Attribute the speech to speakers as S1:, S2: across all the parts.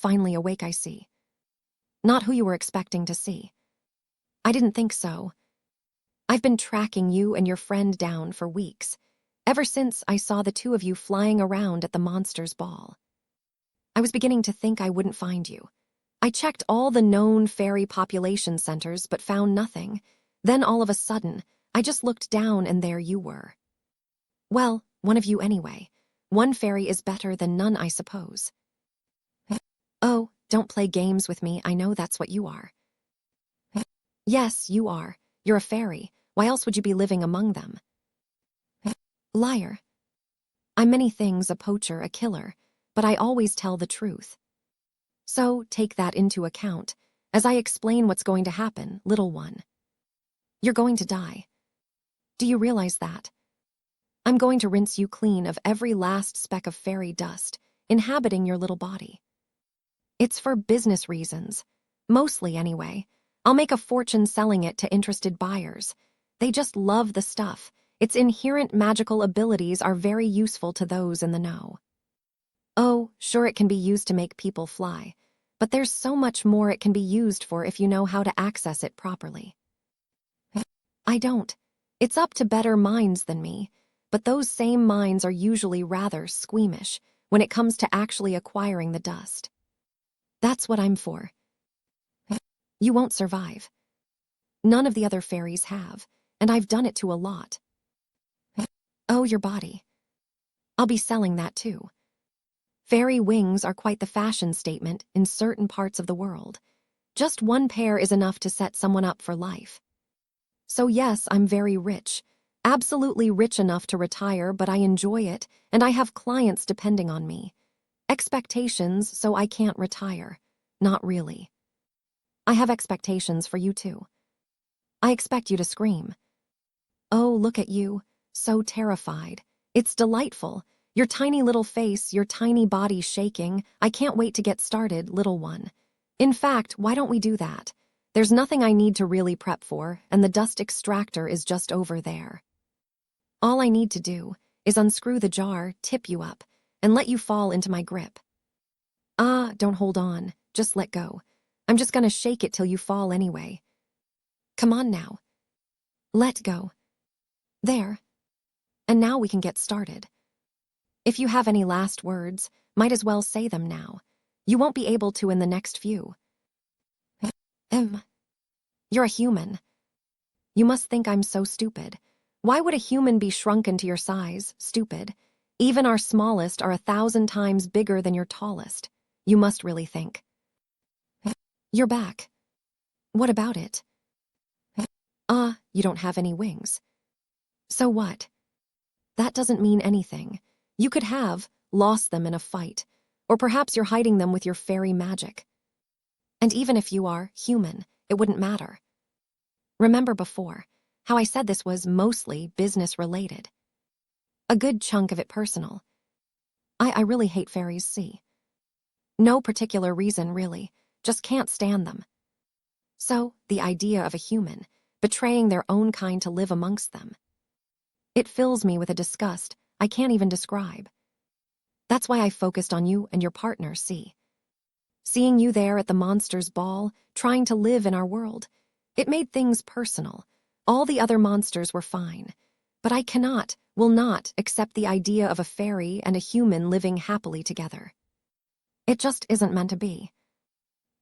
S1: finally awake, I see. Not who you were expecting to see. I didn't think so. I've been tracking you and your friend down for weeks, ever since I saw the two of you flying around at the monsters' ball. I was beginning to think I wouldn't find you. I checked all the known fairy population centers but found nothing. Then all of a sudden, I just looked down and there you were. Well, one of you anyway. One fairy is better than none, I suppose. Oh, don't play games with me, I know that's what you are. Yes, you are. You're a fairy. Why else would you be living among them? Liar. I'm many things, a poacher, a killer, but I always tell the truth. So take that into account as I explain what's going to happen, little one. You're going to die. Do you realize that? I'm going to rinse you clean of every last speck of fairy dust inhabiting your little body. It's for business reasons. Mostly, anyway. I'll make a fortune selling it to interested buyers. They just love the stuff. Its inherent magical abilities are very useful to those in the know. Oh, sure, it can be used to make people fly, but there's so much more it can be used for if you know how to access it properly. I don't. It's up to better minds than me, but those same minds are usually rather squeamish when it comes to actually acquiring the dust. That's what I'm for. You won't survive. None of the other fairies have, and I've done it to a lot. Oh, your body. I'll be selling that too. Fairy wings are quite the fashion statement in certain parts of the world. Just one pair is enough to set someone up for life. So yes, I'm very rich. Absolutely rich enough to retire, but I enjoy it, and I have clients depending on me. Expectations, so I can't retire. Not really. I have expectations for you too. I expect you to scream. Oh, look at you, so terrified. It's delightful. Your tiny little face, your tiny body shaking. I can't wait to get started, little one. In fact, why don't we do that? There's nothing I need to really prep for, and the dust extractor is just over there. All I need to do is unscrew the jar, tip you up, and let you fall into my grip. Ah, don't hold on. Just let go. I'm just gonna shake it till you fall anyway. Come on now. Let go. There. And now we can get started. If you have any last words, might as well say them now. You won't be able to in the next few. You're a human. You must think I'm so stupid. Why would a human be shrunken to your size, stupid? Even our smallest are 1,000 times bigger than your tallest. You must really think. You're back. What about it? You don't have any wings. So what? That doesn't mean anything. You could have lost them in a fight, or perhaps you're hiding them with your fairy magic. And even if you are human, it wouldn't matter. Remember before, how I said this was mostly business-related. A good chunk of it personal. I really hate fairies, see. No particular reason, really, just can't stand them. So, the idea of a human betraying their own kind to live amongst them. It fills me with a disgust I can't even describe. That's why I focused on you and your partner, see. Seeing you there at the monsters' ball, trying to live in our world, it made things personal. All the other monsters were fine, but I will not accept the idea of a fairy and a human living happily together. It just isn't meant to be.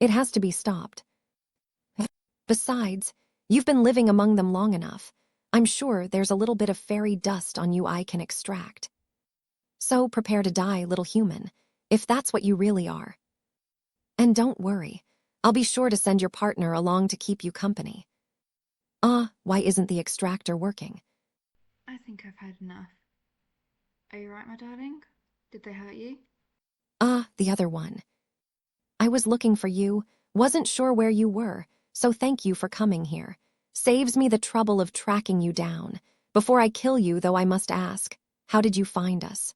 S1: It has to be stopped. Besides, you've been living among them long enough. I'm sure there's a little bit of fairy dust on you I can extract. So prepare to die, little human, if that's what you really are. And don't worry, I'll be sure to send your partner along to keep you company. Why isn't the extractor working?
S2: I think I've had enough. Are you right, my darling? Did they hurt you?
S1: The other one. I was looking for you, wasn't sure where you were, so thank you for coming here. Saves me the trouble of tracking you down. Before I kill you, though, I must ask, how did you find us?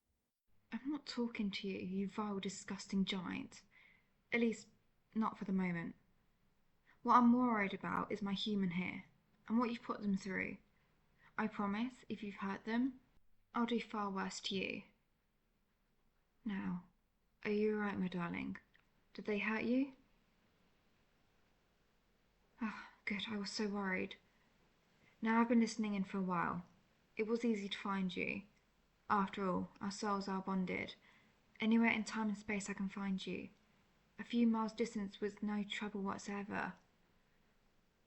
S2: I'm not talking to you, you vile, disgusting giant. At least, not for the moment. What I'm more worried about is my human here, and what you've put them through. I promise, if you've hurt them, I'll do far worse to you. Now, are you alright, my darling? Did they hurt you? Ah, good, I was so worried. Now I've been listening in for a while. It was easy to find you. After all, our souls are bonded. Anywhere in time and space I can find you. A few miles distance with no trouble whatsoever.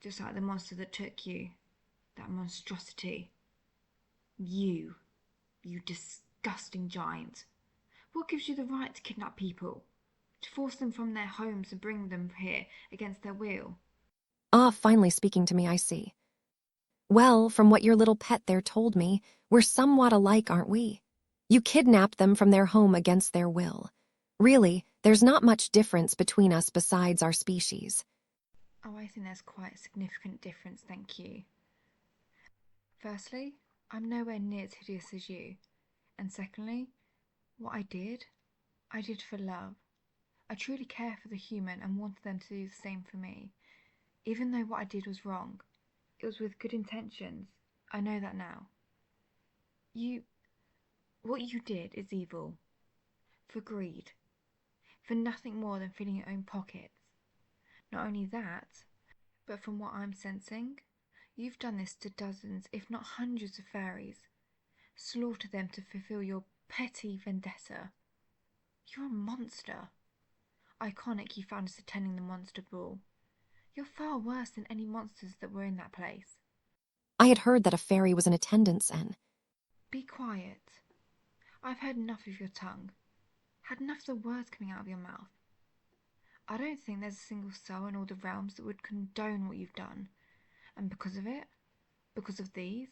S2: Just like the monster that took you. That monstrosity. You. You disgusting giant. What gives you the right to kidnap people? To force them from their homes and bring them here against their will?
S1: Ah, finally speaking to me, I see. Well, from what your little pet there told me, we're somewhat alike, aren't we? You kidnapped them from their home against their will. Really, there's not much difference between us besides our species.
S2: Oh, I think there's quite a significant difference, thank you. Firstly, I'm nowhere near as hideous as you. And secondly, what I did for love. I truly care for the human and wanted them to do the same for me. Even though what I did was wrong, it was with good intentions. I know that now. You. What you did is evil. For greed. For nothing more than filling your own pockets. Not only that, but from what I'm sensing, you've done this to dozens, if not hundreds of fairies. Slaughter them to fulfill your petty vendetta. You're a monster. Iconic you found us attending the monster ball. You're far worse than any monsters that were in that place.
S1: I had heard that a fairy was in attendance, and
S2: Be quiet. I've heard enough of your tongue. Had enough of the words coming out of your mouth. I don't think there's a single soul in all the realms that would condone what you've done. And because of it, because of these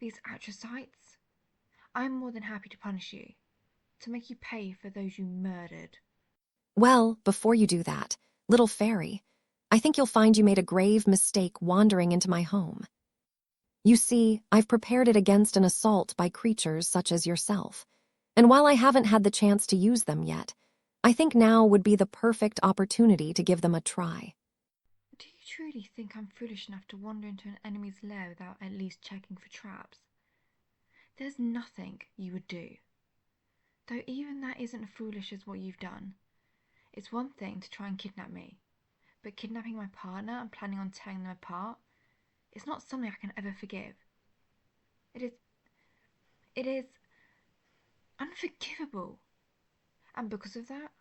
S2: atrocytes, I'm more than happy to punish you, to make you pay for those you murdered.
S1: well, before you do that, little fairy, I think you'll find you made a grave mistake wandering into my home. You see, I've prepared it against an assault by creatures such as yourself. And while I haven't had the chance to use them yet, I think now would be the perfect opportunity to give them a try.
S2: Do you truly think I'm foolish enough to wander into an enemy's lair without at least checking for traps? There's nothing you would do. Though even that isn't as foolish as what you've done. It's one thing to try and kidnap me, but kidnapping my partner and planning on tearing them apart is not something I can ever forgive. It is. It is unforgivable. And because of that,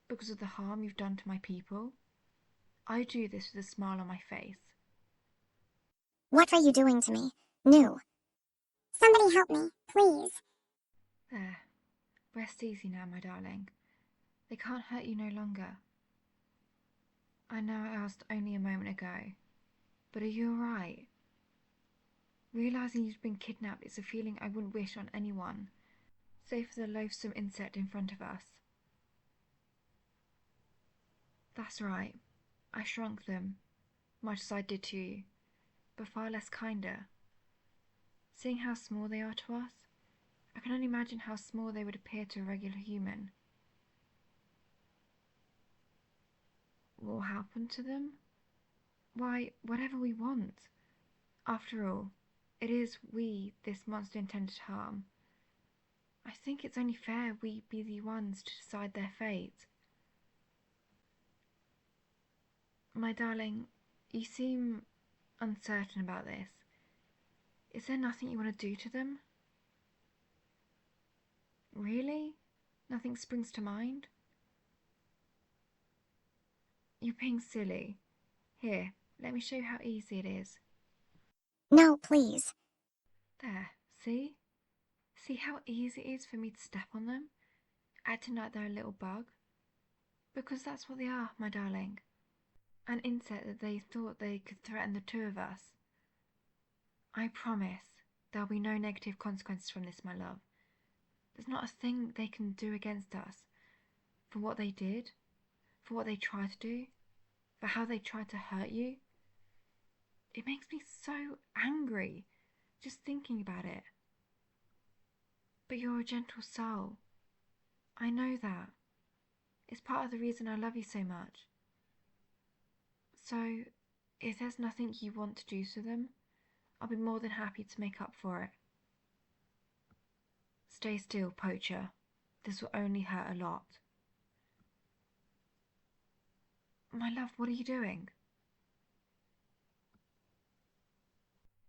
S2: because of the harm you've done to my people, I do this with a smile on my face.
S3: What are you doing to me? No. Somebody help me, please.
S2: There. Rest easy now, my darling. They can't hurt you no longer. I know I asked only a moment ago, but are you alright? Realising you've been kidnapped is a feeling I wouldn't wish on anyone, save for the loathsome insect in front of us. That's right. I shrunk them, much as I did to you, but far less kinder. Seeing how small they are to us, I can only imagine how small they would appear to a regular human. What will happen to them? Why, whatever we want. After all, it is we this monster intended to harm. I think it's only fair we be the ones to decide their fate. My darling, you seem uncertain about this. Is there nothing you want to do to them? Really? Nothing springs to mind? You're being silly. Here, let me show you how easy it is.
S3: No, please.
S2: There, see? See how easy it is for me to step on them, acting like they're a little bug? Because that's what they are, my darling. An insect that they thought they could threaten the two of us. I promise there'll be no negative consequences from this, my love. There's not a thing they can do against us. For what they did, for what they tried to do, for how they tried to hurt you. It makes me so angry just thinking about it. But you're a gentle soul. I know that. It's part of the reason I love you so much. So, if there's nothing you want to do to them, I'll be more than happy to make up for it. Stay still, Poacher. This will only hurt a lot. My love, what are you doing?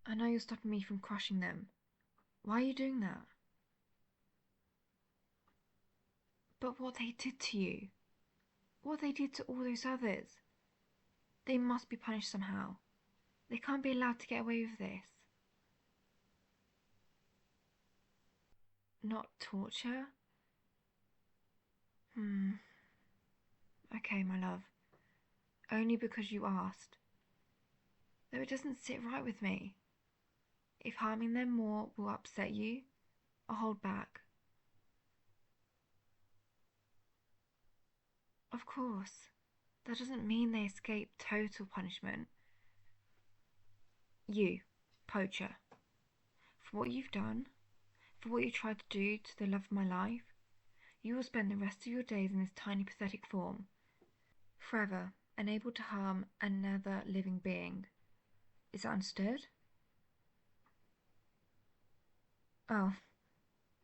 S2: I know you're stopping me from crushing them. Why are you doing that? But what they did to you, what they did to all those others, they must be punished somehow. They can't be allowed to get away with this. Not torture? Okay, my love. Only because you asked. Though it doesn't sit right with me. If harming them more will upset you, I'll hold back. Of course, that doesn't mean they escape total punishment. You, Poacher, for what you've done, for what you tried to do to the love of my life, you will spend the rest of your days in this tiny pathetic form, forever unable to harm another living being. Is that understood? Oh,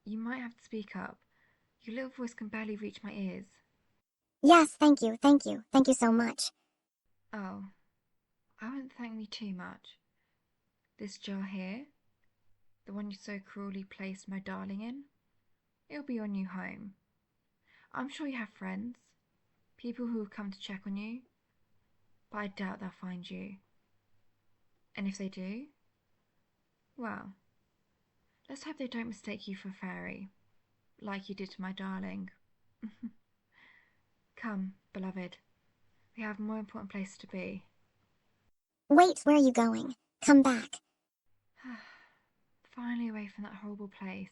S2: you might have to speak up. Your little voice can barely reach my ears.
S3: Yes, thank you, thank you, thank you so much.
S2: Oh, I wouldn't thank me too much. This jar here, the one you so cruelly placed my darling in, it'll be your new home. I'm sure you have friends, people who will come to check on you, but I doubt they'll find you. And if they do, well, let's hope they don't mistake you for a fairy, like you did to my darling. Come, beloved, we have more important places to be.
S3: Wait, where are you going? Come back.
S2: Finally away from that horrible place.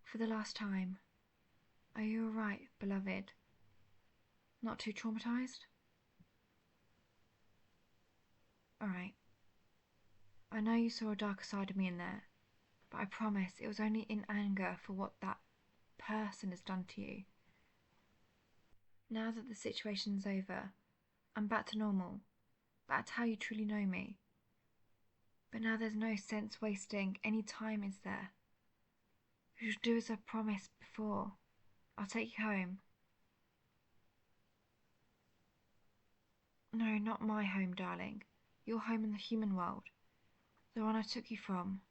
S2: For the last time. Are you alright, beloved? Not too traumatized? Alright. I know you saw a darker side of me in there, but I promise it was only in anger for what that person has done to you. Now that the situation's over, I'm back to normal, back to how you truly know me. But now there's no sense wasting any time, is there? You should do as I promised before. I'll take you home. No, not my home, darling. Your home in the human world. The one I took you from.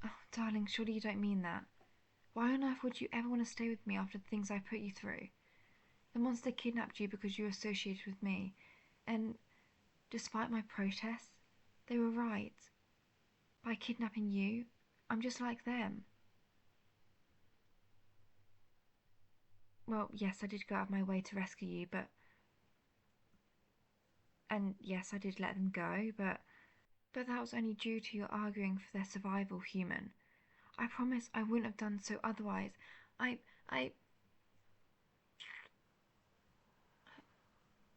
S2: Oh, darling, surely you don't mean that. Why on earth would you ever want to stay with me after the things I put you through? The monster kidnapped you because you were associated with me, and despite my protests, they were right. By kidnapping you, I'm just like them. Well, yes, I did go out of my way to rescue you, but... And yes, I did let them go, but that was only due to your arguing for their survival, human. I promise I wouldn't have done so otherwise. I...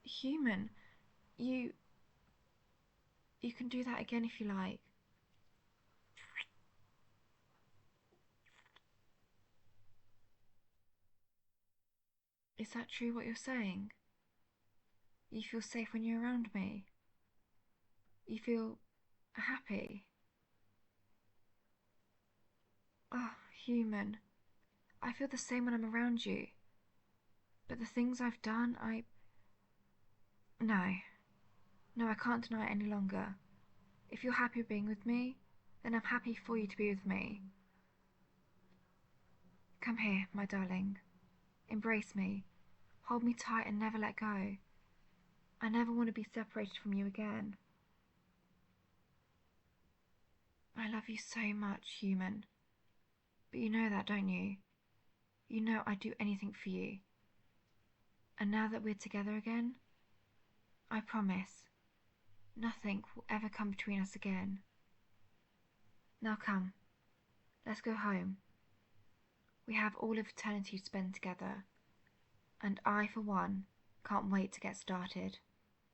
S2: Human, you can do that again if you like. Is that true what you're saying? You feel safe when you're around me? You feel happy? Oh, human. I feel the same when I'm around you. But the things I've done, No. No, I can't deny it any longer. If you're happy being with me, then I'm happy for you to be with me. Come here, my darling. Embrace me. Hold me tight and never let go. I never want to be separated from you again. I love you so much, human. But you know that, don't you? You know I'd do anything for you. And now that we're together again, I promise, nothing will ever come between us again. Now come, let's go home. We have all of eternity to spend together, and I, for one, can't wait to get started.